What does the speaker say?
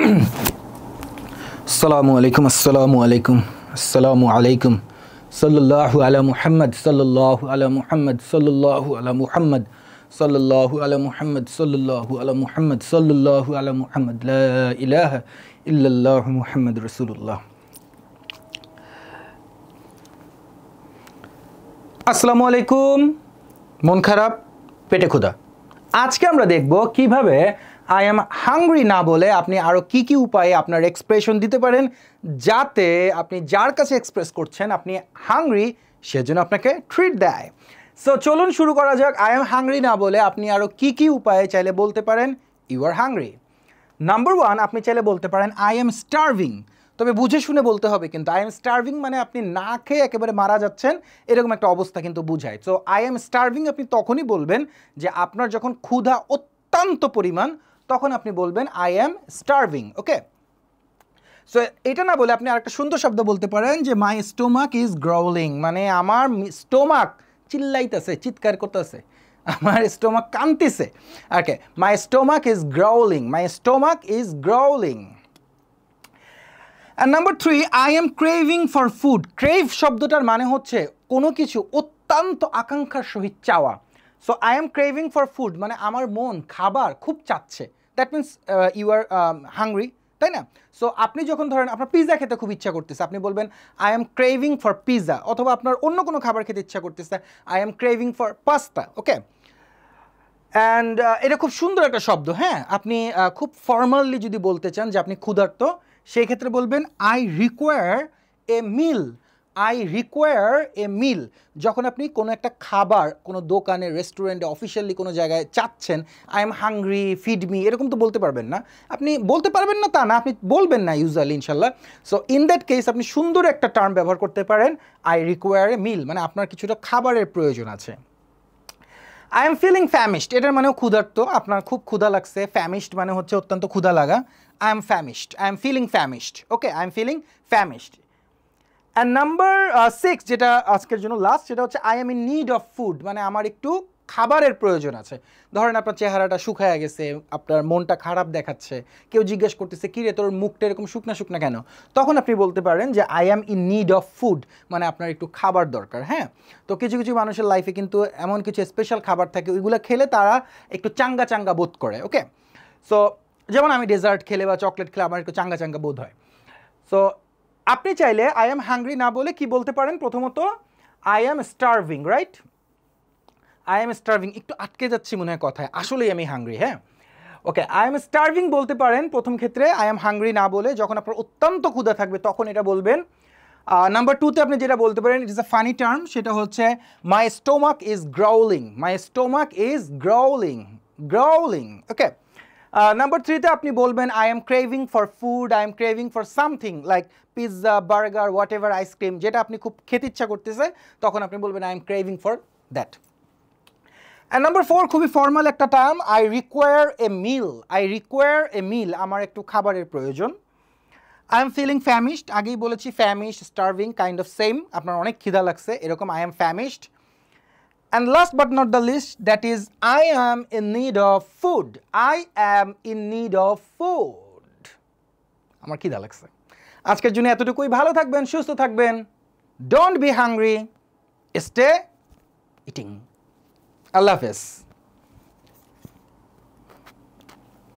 আসসালামু আলাইকুম আসসালামু আলাইকুম আসসালামু আলাইকুম সাল্লাল্লাহু আলা মুহাম্মদ সাল্লাল্লাহু আলা মুহাম্মদ সাল্লাল্লাহু আলা মুহাম্মদ সাল্লাল্লাহু আলা মুহাম্মদ সাল্লাল্লাহু আলা মুহাম্মদ সাল্লাল্লাহু আলা মুহাম্মদ লা ইলাহা ইল্লাল্লাহু মুহাম্মাদুর রাসূলুল্লাহ। আসসালামু আলাইকুম। মন খারাপ, পেটে ক্ষুধা। আজকে আমরা দেখব কিভাবে আই এম হাংরি না বলে আপনি আরও কি কি উপায়ে আপনার এক্সপ্রেশন দিতে পারেন, যাতে আপনি যার কাছে এক্সপ্রেস করছেন আপনি হাংরি, সেজন্য আপনাকে ট্রিট দেয়। সো চলুন শুরু করা যাক। আই এম হাংরি না বলে আপনি আরও কি কি উপায়ে চাইলে বলতে পারেন ইউ আর হাংরি। নাম্বার 1, আপনি চাইলে বলতে পারেন আই এম স্টারভিং। তবে বুঝে শুনে বলতে হবে, কিন্তু আই এম স্টারভিং মানে আপনি না খেয়ে একেবারে মারা যাচ্ছেন, এরকম একটা অবস্থা কিন্তু বুঝায়। সো আই এম স্টারভিং আপনি তখনই বলবেন যে আপনার যখন ক্ষুধা অত্যন্ত পরিমাণ, তখন আপনি বলবেন I M starving. Okay, so এটা না বলে আপনি আরেকটা সুন্দর শব্দ বলতে পারেন যে মাই স্টোমাক ইজ গ্রাউলিং, মানে আমার স্টোমাক চিল্লাইতেছে, চিৎকার করতেছে, আমার স্টোমাক কাঁদতেছে। Okay, my stomach is growling, my stomach is growling. আর number 3, I am craving for food. Crave শব্দটার মানে হচ্ছে কোনো কিছু অত্যন্ত আকাঙ্ক্ষার সহিত চাওয়া। So I am craving for food মানে আমার মন খাবার খুব চাচ্ছে, that means you are hungry, তাই না? সো আপনি যখন ধরেন আপনার পিৎজা খেতে খুব ইচ্ছা করতেছে, আপনি বলবেন I am craving for pizza. অথবা আপনার অন্য কোনো খাবার খেতে ইচ্ছা করতেছে, I am craving for pasta. Okay, and এটা খুব সুন্দর একটা শব্দ। হ্যাঁ, আপনি খুব ফর্মালি যদি বলতে চান যে আপনি ক্ষুধার্ত, সেই ক্ষেত্রে বলবেন I require a meal. I require a meal. যখন আপনি কোনো একটা খাবার কোনো দোকানে, রেস্টুরেন্টে, অফিসিয়ালি কোনো জায়গায় চাচ্ছেন, I am hungry, feed me, এরকম তো বলতে পারবেন না। আপনি বলতে পারবেন না তা না, আপনি বলবেন না ইউজুয়ালি, ইনশাল্লাহ। সো ইন দ্যাট কেস আপনি সুন্দর একটা টার্ম ব্যবহার করতে পারেন, আই রিকোয়ার এ মিল, মানে আপনার কিছুটা খাবারের প্রয়োজন আছে। আই এম ফিলিং ফ্যামিশড, এটার মানেও ক্ষুধার্ত, আপনার খুব ক্ষুধা লাগছে। ফ্যামিশড মানে হচ্ছে অত্যন্ত ক্ষুধা লাগা। I am famished, I am feeling famished. Okay, I am feeling famished. And number 6, যেটা আজকের জন্য লাস্ট, সেটা হচ্ছে I am in need of food, মানে আমার একটু খাবারের প্রয়োজন আছে। ধরেন আপনার চেহারাটা শুকায় গেছে, আপনার মনটা খারাপ দেখাচ্ছে, কেউ জিজ্ঞেস করতেছে কী রে তোর মুখটা এরকম শুকনা শুকনা কেন, তখন আপনি বলতে পারেন যে I am in need of food, মানে আপনার একটু খাবার দরকার। হ্যাঁ, তো কিছু কিছু মানুষের লাইফে কিন্তু এমন কিছু স্পেশাল খাবার থাকে, ওইগুলো খেলে তারা একটু চাঙ্গা চাঙ্গা বোধ করে। ওকে, সো যেমন আমি ডেজার্ট খেলে বা চকলেট খেলে আমার একটু চাঙ্গা চাঙ্গা বোধ হয়। সো আপনি চাইলে আই এম হাংরি না বলে কি বলতে পারেন, প্রথমত I am starving, right? I am starving, একটু আটকে যাচ্ছি মনে হয় কথায়, আসলেই আমি হাংরি। হ্যাঁ, ওকে, আই এম স্টারভিং বলতে পারেন প্রথম ক্ষেত্রে, আই এম হাংরি না বলে। যখন আপনার অত্যন্ত ক্ষুধা থাকবে তখন এটা বলবেন। নাম্বার 2তে আপনি যেটা বলতে পারেন, it is a funny term, সেটা হচ্ছে my stomach is growling, my stomach is growling, growling. Okay, number 3তে আপনি বলবেন I am craving for food, I am craving for something like pizza, burger, whatever, ice cream, যেটা আপনি খুব খেতে ইচ্ছা করতেছে, তখন আপনি বলবেন I am craving for that. And number 4, খুবই ফর্মাল একটা term, I require a meal, I require a মিল, আমার একটু খাবারের প্রয়োজন। আই এম ফিলিং ফ্যামিশড, আগেই বলেছি famished, starving kind of same, আপনার অনেক খিদা লাগছে, এরকম I am famished. And last but not the least, that is I am in need of food, I am in need of food, আমার খিদা লাগছে। আজকের জন্য এতটুকুই। ভালো থাকবেন, সুস্থ থাকবেন, don't be hungry, stay eating. আল্লাহ হাফেজ।